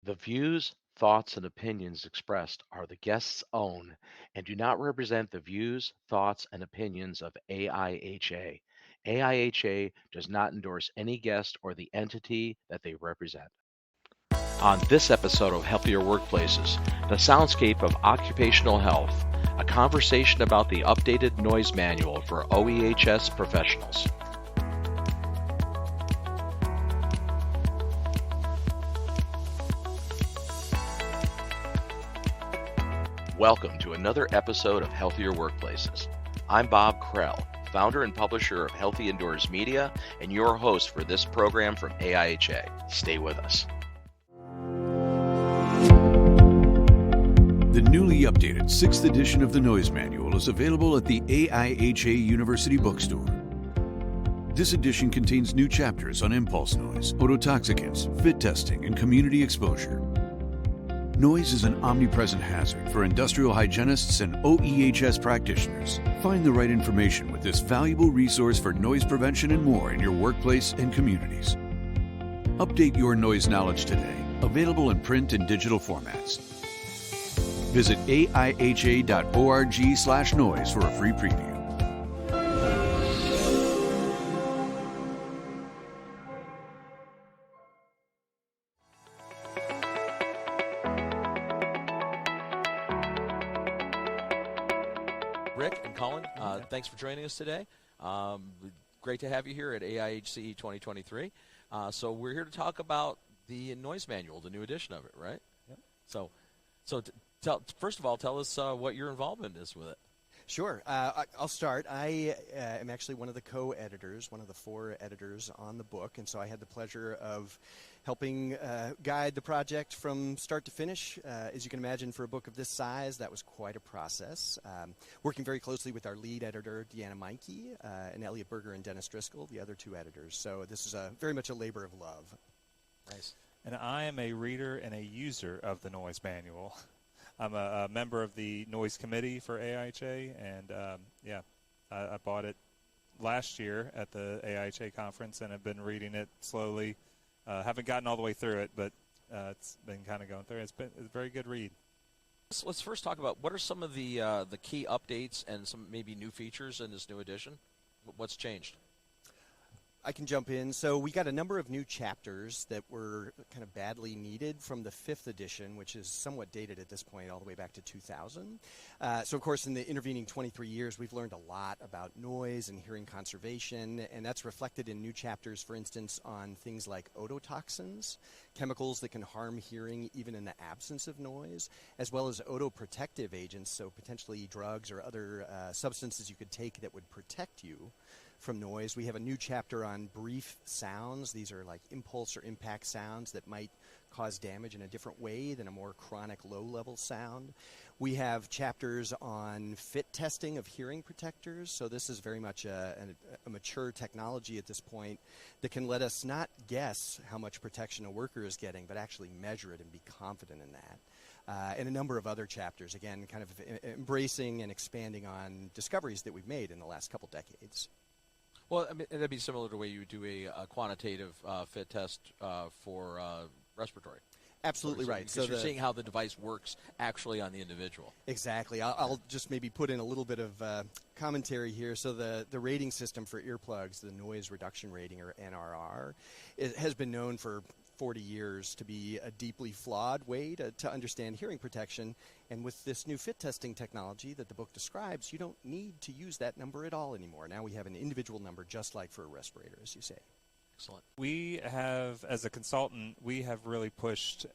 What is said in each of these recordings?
The views, thoughts, and opinions expressed are the guest's own and do not represent the views, thoughts, and opinions of AIHA. AIHA does not endorse any guest or the entity that they represent. On this episode of Healthier Workplaces, the Soundscape of Occupational Health, a conversation about the updated noise manual for OEHS professionals. Welcome to another episode of Healthier Workplaces. I'm Bob Krell, founder and publisher of Healthy Indoors Media, and your host for this program from AIHA. Stay with us. The newly updated 6th edition of the Noise Manual is available at the AIHA University Bookstore. This edition contains new chapters on impulse noise, ototoxicants, fit testing, and community exposure. Noise is an omnipresent hazard for industrial hygienists and OEHS practitioners. Find the right information with this valuable resource for noise prevention and more in your workplace and communities. Update your noise knowledge today. Available in print and digital formats. Visit aiha.org/noise for a free preview. Rick and Colin, thanks for joining us today. Great to have you here at AIHC 2023. So we're here to talk about the noise manual, the new edition of it, right? Yep. First of all, tell us what your involvement is with it. Sure. I'll start. I am actually one of the co-editors, one of the 4 editors on the book, and so I had the pleasure of helping guide the project from start to finish. As you can imagine, for a book of this size, that was quite a process. Working very closely with our lead editor, Deanna Meinke, and Elliot Berger and Dennis Driscoll, the other 2 editors. So this is very much a labor of love. Nice. And I am a reader and a user of the noise manual. I'm a member of the noise committee for AIHA, and I bought it last year at the AIHA conference and have been reading it slowly. Haven't gotten all the way through it, but it's been kind of going through it. It's a very good read. Let's first talk about what are some of the key updates and some maybe new features in this new edition. What's changed? I can jump in. So we got a number of new chapters that were kind of badly needed from the 5th edition, which is somewhat dated at this point, all the way back to 2000. So, of course, in the intervening 23 years, we've learned a lot about noise and hearing conservation, and that's reflected in new chapters, for instance, on things like ototoxins, chemicals that can harm hearing even in the absence of noise, as well as otoprotective agents, so potentially drugs or other substances you could take that would protect you from noise. We have a new chapter on brief sounds. These are like impulse or impact sounds that might cause damage in a different way than a more chronic low-level sound. We have chapters on fit testing of hearing protectors. So this is very much a mature technology at this point that can let us not guess how much protection a worker is getting, but actually measure it and be confident in that. And a number of other chapters, again, kind of embracing and expanding on discoveries that we've made in the last couple decades. Well, I mean, that'd be similar to the way you would do a quantitative fit test for respiratory. Absolutely right. So you're seeing how the device works actually on the individual. Exactly. I'll just maybe put in a little bit of commentary here. So the rating system for earplugs, the noise reduction rating, or NRR, it has been known for 40 years to be a deeply flawed way to understand hearing protection. And with this new fit testing technology that the book describes, you don't need to use that number at all anymore. Now we have an individual number just like for a respirator, as you say. Excellent. We have, as a consultant, we have really pushed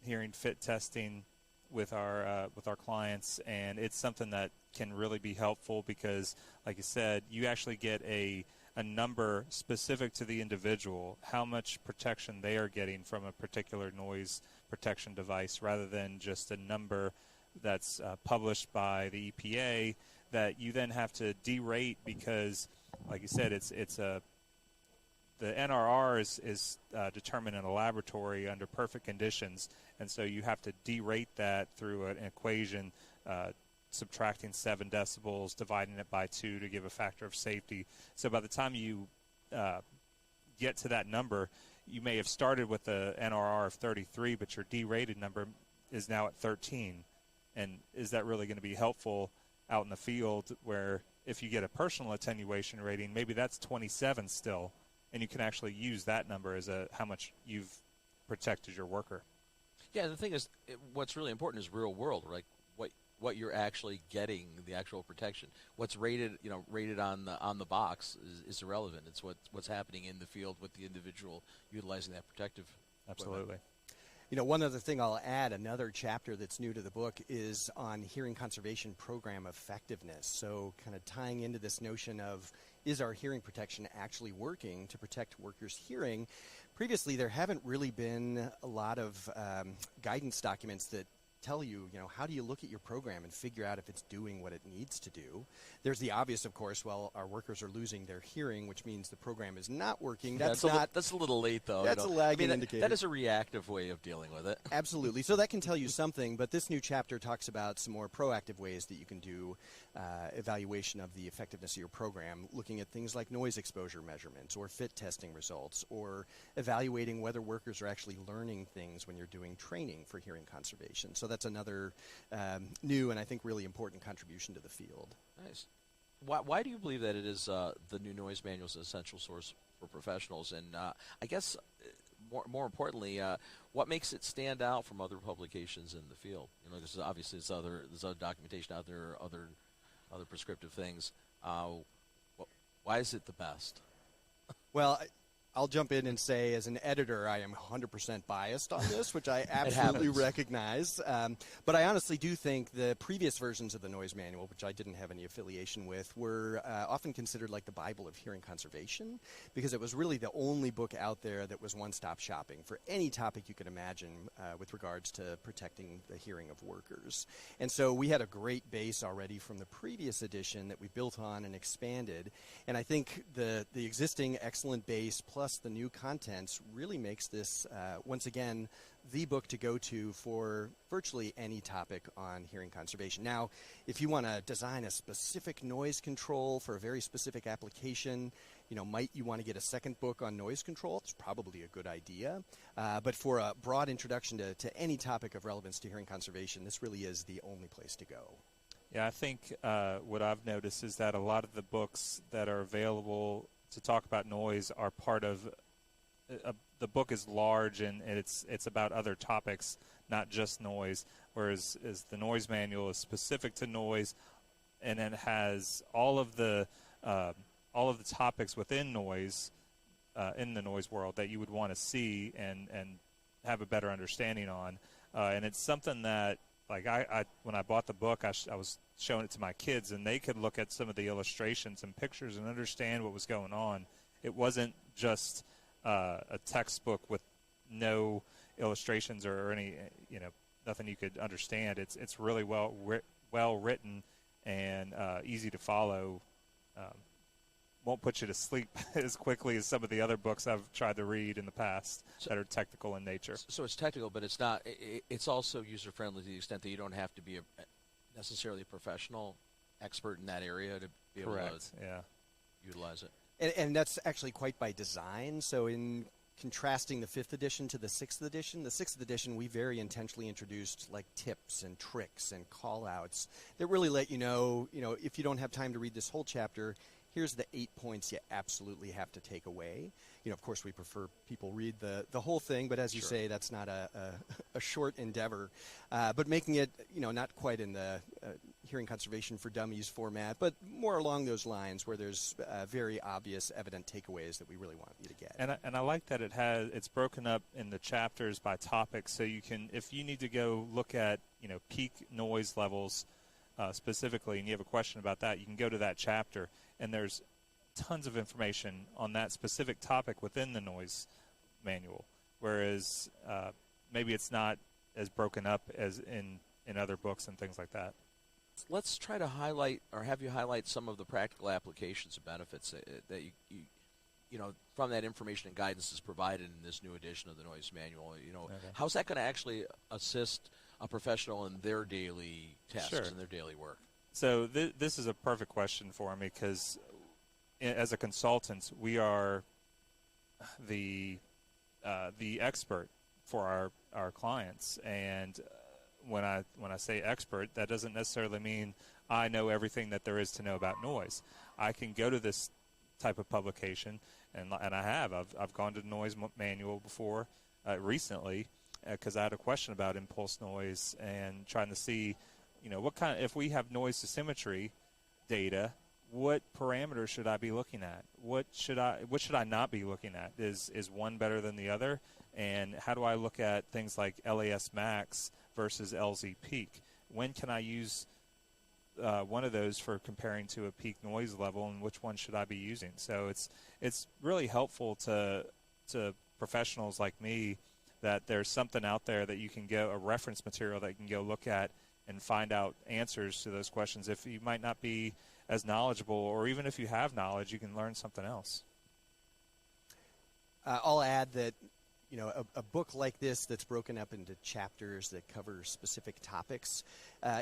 hearing fit testing with our clients, and it's something that can really be helpful because, like you said, you actually get a number specific to the individual, how much protection they are getting from a particular noise protection device, rather than just a number that's published by the EPA that you then have to derate because, like you said, the NRR is determined in a laboratory under perfect conditions, and so you have to derate that through an equation, subtracting 7 decibels, dividing it by 2 to give a factor of safety. So by the time you get to that number, you may have started with a NRR of 33, but your D-rated number is now at 13. And is that really going to be helpful out in the field, where if you get a personal attenuation rating, maybe that's 27 still, and you can actually use that number as how much you've protected your worker. Yeah, the thing is, what's really important is real world, like what you're actually getting, the actual protection. What's rated, rated on the box is irrelevant. It's what's happening in the field with the individual utilizing that protective Absolutely. equipment. One other thing I'll add, another chapter that's new to the book is on hearing conservation program effectiveness. So kind of tying into this notion of, is our hearing protection actually working to protect workers' hearing? Previously, there haven't really been a lot of guidance documents that tell you, how do you look at your program and figure out if it's doing what it needs to do? There's the obvious, of course, well, our workers are losing their hearing, which means the program is not working. That's a little late, though. That's a lagging indicator. That is a reactive way of dealing with it. Absolutely. So that can tell you something, but this new chapter talks about some more proactive ways that you can do evaluation of the effectiveness of your program, looking at things like noise exposure measurements or fit testing results, or evaluating whether workers are actually learning things when you're doing training for hearing conservation. So that's another new and I think really important contribution to the field. Nice. Why do you believe that it is the new noise manual is an essential source for professionals? And I guess more importantly, what makes it stand out from other publications in the field? Because obviously there's other documentation out there, other prescriptive things. Why is it the best? Well, I'll jump in and say, as an editor, I am 100% biased on this, which I absolutely recognize. But I honestly do think the previous versions of the noise manual, which I didn't have any affiliation with, were often considered like the Bible of hearing conservation, because it was really the only book out there that was one-stop shopping for any topic you could imagine with regards to protecting the hearing of workers. And so we had a great base already from the previous edition that we built on and expanded. And I think the existing excellent base plus the new contents really makes this, once again, the book to go to for virtually any topic on hearing conservation. Now, if you want to design a specific noise control for a very specific application, might you want to get a second book on noise control? It's probably a good idea. But for a broad introduction to any topic of relevance to hearing conservation, this really is the only place to go. Yeah, I think what I've noticed is that a lot of the books that are available to talk about noise are part of the book is large and it's about other topics, not just noise, whereas the noise manual is specific to noise, and it has all of the topics within noise in the noise world that you would want to see and have a better understanding on, and it's something that, like, I when I bought the book, I was showing it to my kids, and they could look at some of the illustrations and pictures and understand what was going on. It wasn't just a textbook with no illustrations or any, nothing you could understand. It's really well written and easy to follow. Won't put you to sleep as quickly as some of the other books I've tried to read in the past that are technical in nature. So it's technical, but it's not. It's also user friendly to the extent that you don't have to be necessarily a professional expert in that area to be able to utilize it. And that's actually quite by design. So in contrasting the 5th edition to the 6th edition, the 6th edition we very intentionally introduced like tips and tricks and call-outs that really let you know, if you don't have time to read this whole chapter, here's the 8 points you absolutely have to take away. Of course, we prefer people read the whole thing, but as you say, that's not a short endeavor. But making it, not quite in the hearing conservation for dummies format, but more along those lines where there's very obvious, evident takeaways that we really want you to get. And I like that it's broken up in the chapters by topic, so you can, if you need to go look at, peak noise levels specifically, and you have a question about that, you can go to that chapter, and there's tons of information on that specific topic within the noise manual, whereas maybe it's not as broken up as in other books and things like that. Let's try to highlight, or have you highlight, some of the practical applications and benefits that you from that information and guidance is provided in this new edition of the noise manual. How's that going to actually assist a professional in their daily tasks and their daily work? So this is a perfect question for me, because as a consultant, we are the expert for our clients. And when I say expert, that doesn't necessarily mean I know everything that there is to know about noise. I can go to this type of publication, and I have. I've gone to the noise manual before recently because I had a question about impulse noise and trying to see, what kind. If we have noise dosimetry data, what parameters should I be looking at? What should I not be looking at? Is one better than the other? And how do I look at things like LAS max versus LZ peak? When can I use one of those for comparing to a peak noise level, and which one should I be using? So it's really helpful to professionals like me that there's something out there that you can go, a reference material that you can go look at and find out answers to those questions. If you might not be as knowledgeable, or even if you have knowledge, you can learn something else. I'll add that a book like this that's broken up into chapters that cover specific topics.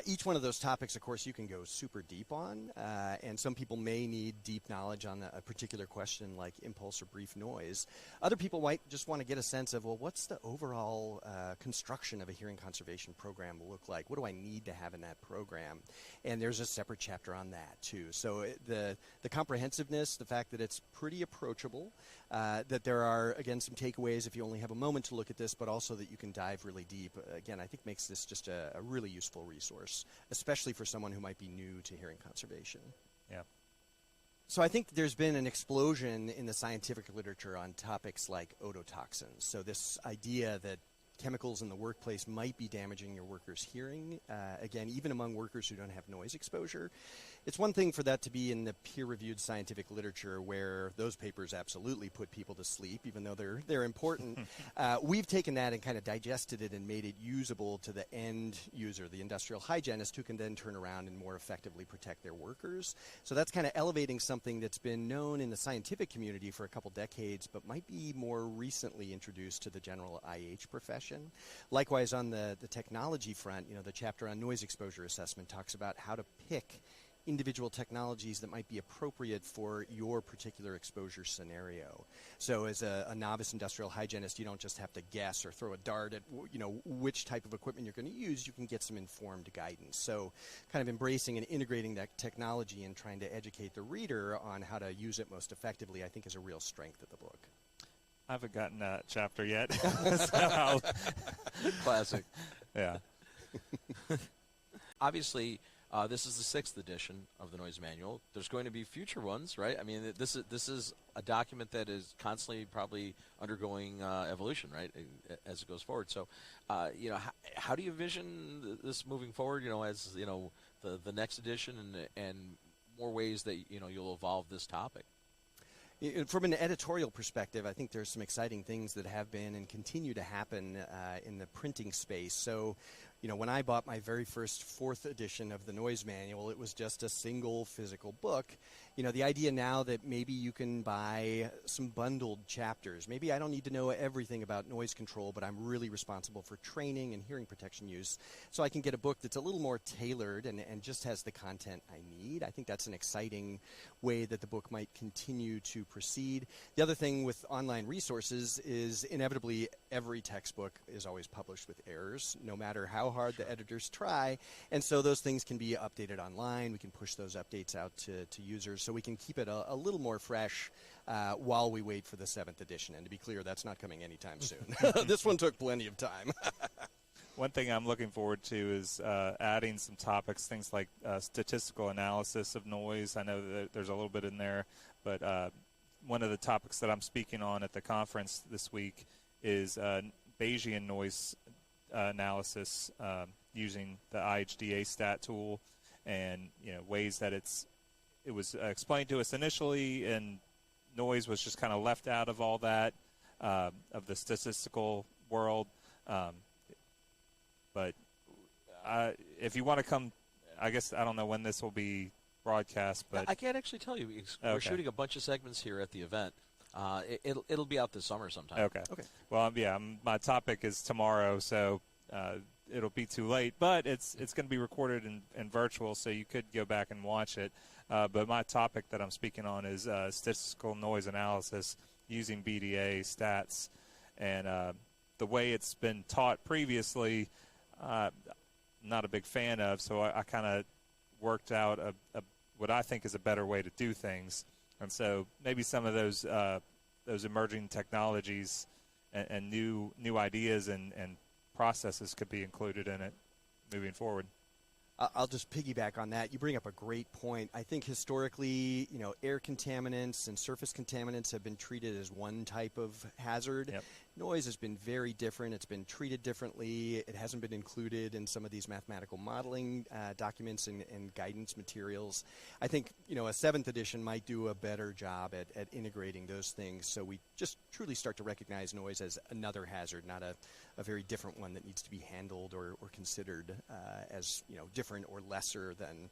Each one of those topics, of course, you can go super deep on, and some people may need deep knowledge on a particular question like impulse or brief noise. Other people might just want to get a sense of, well, what's the overall construction of a hearing conservation program look like? What do I need to have in that program? And there's a separate chapter on that, too. So the comprehensiveness, the fact that it's pretty approachable, that there are, again, some takeaways if you only have a moment to look at this, but also that you can dive really deep, again, I think makes this just a really useful resource, especially for someone who might be new to hearing conservation. Yeah. So I think there's been an explosion in the scientific literature on topics like ototoxins. So this idea that chemicals in the workplace might be damaging your workers' hearing, again, even among workers who don't have noise exposure. It's one thing for that to be in the peer-reviewed scientific literature where those papers absolutely put people to sleep, even though they're important. We've taken that and kind of digested it and made it usable to the end user, the industrial hygienist, who can then turn around and more effectively protect their workers. So that's kind of elevating something that's been known in the scientific community for a couple decades, but might be more recently introduced to the general IH profession. Likewise, on the technology front, the chapter on noise exposure assessment talks about how to pick individual technologies that might be appropriate for your particular exposure scenario. So as a novice industrial hygienist, you don't just have to guess or throw a dart at which type of equipment you're going to use. You can get some informed guidance. So kind of embracing and integrating that technology and trying to educate the reader on how to use it most effectively, I think, is a real strength of the book. I haven't gotten that chapter yet. Classic. Yeah. Obviously, this is the 6th edition of the Noise Manual. There's going to be future ones, right? I mean, this is a document that is constantly probably undergoing evolution, right, as it goes forward. So, how do you envision this moving forward? As the next edition and more ways that you'll evolve this topic. From an editorial perspective, I think there's some exciting things that have been and continue to happen in the printing space. So, when I bought my very first 4th edition of the Noise Manual, it was just a single physical book. The idea now that maybe you can buy some bundled chapters. Maybe I don't need to know everything about noise control, but I'm really responsible for training and hearing protection use. So I can get a book that's a little more tailored and just has the content I need. I think that's an exciting way that the book might continue to proceed. The other thing with online resources is inevitably every textbook is always published with errors, no matter how hard the editors try. And so those things can be updated online. We can push those updates out to users so we can keep it a little more fresh while we wait for the 7th edition. And to be clear, that's not coming anytime soon. This one took plenty of time. One thing I'm looking forward to is adding some topics, things like statistical analysis of noise. I know that there's a little bit in there, but one of the topics that I'm speaking on at the conference this week is Bayesian noise analysis using the IHDA stat tool, and ways that it was explained to us initially, and noise was just kind of left out of all that of the statistical world. But if you want to come, I guess I don't know when this will be broadcast, but I can't actually tell you. We're shooting a bunch of segments here at the event. It'll be out this summer sometime. Okay. Well, my topic is tomorrow, so it'll be too late. But it's going to be recorded and virtual, so you could go back and watch it. But my topic that I'm speaking on is statistical noise analysis using BDA stats, and the way it's been taught previously, not a big fan of. So I kind of worked out what I think is a better way to do things. And so maybe some of those emerging technologies and new ideas and processes could be included in it moving forward. I'll just piggyback on that. You bring up a great point. I think historically, air contaminants and surface contaminants have been treated as one type of hazard. Yep. Noise has been very different. It's been treated differently. It hasn't been included in some of these mathematical modeling documents and guidance materials. I think, a 7th edition might do a better job at integrating those things, so we just truly start to recognize noise as another hazard, not a very different one that needs to be handled or considered as different or lesser than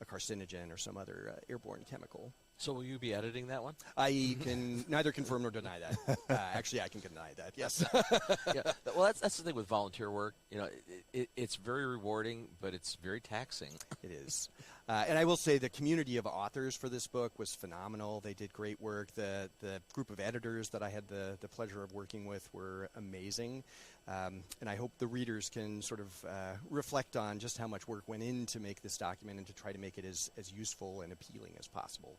a carcinogen or some other airborne chemical. So will you be editing that one? I can neither confirm nor deny that. Actually, I can deny that. Yes. Yeah. Well, that's the thing with volunteer work. It's very rewarding, but it's very taxing. It is. And I will say the community of authors for this book was phenomenal. They did great work. The group of editors that I had the pleasure of working with were amazing. And I hope the readers can sort of reflect on just how much work went in to make this document and to try to make it as useful and appealing as possible.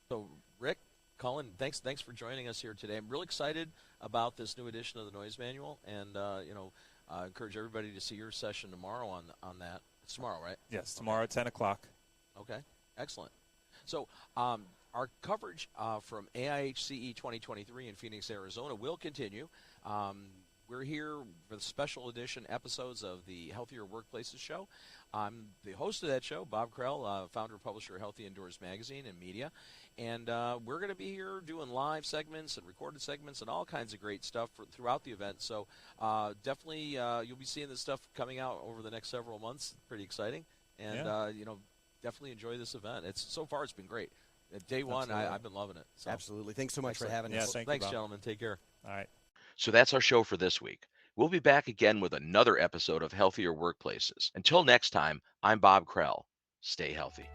So, Rick, Colin, thanks for joining us here today. I'm real excited about this new edition of the Noise Manual, and I encourage everybody to see your session tomorrow on that. It's tomorrow, right? Yes, tomorrow at 10 o'clock. Okay, excellent. So our coverage from AIHCE 2023 in Phoenix, Arizona will continue. We're here for the special edition episodes of the Healthier Workplaces show. I'm the host of that show, Bob Krell, founder and publisher of Healthy Indoors Magazine and Media. And we're going to be here doing live segments and recorded segments and all kinds of great stuff throughout the event. So definitely you'll be seeing this stuff coming out over the next several months. Pretty exciting. And, definitely enjoy this event. So far it's been great. Day one, I've been loving it. So. Absolutely. Thanks so much for having us. Thanks, gentlemen. Take care. All right. So that's our show for this week. We'll be back again with another episode of Healthier Workplaces. Until next time, I'm Bob Krell. Stay healthy.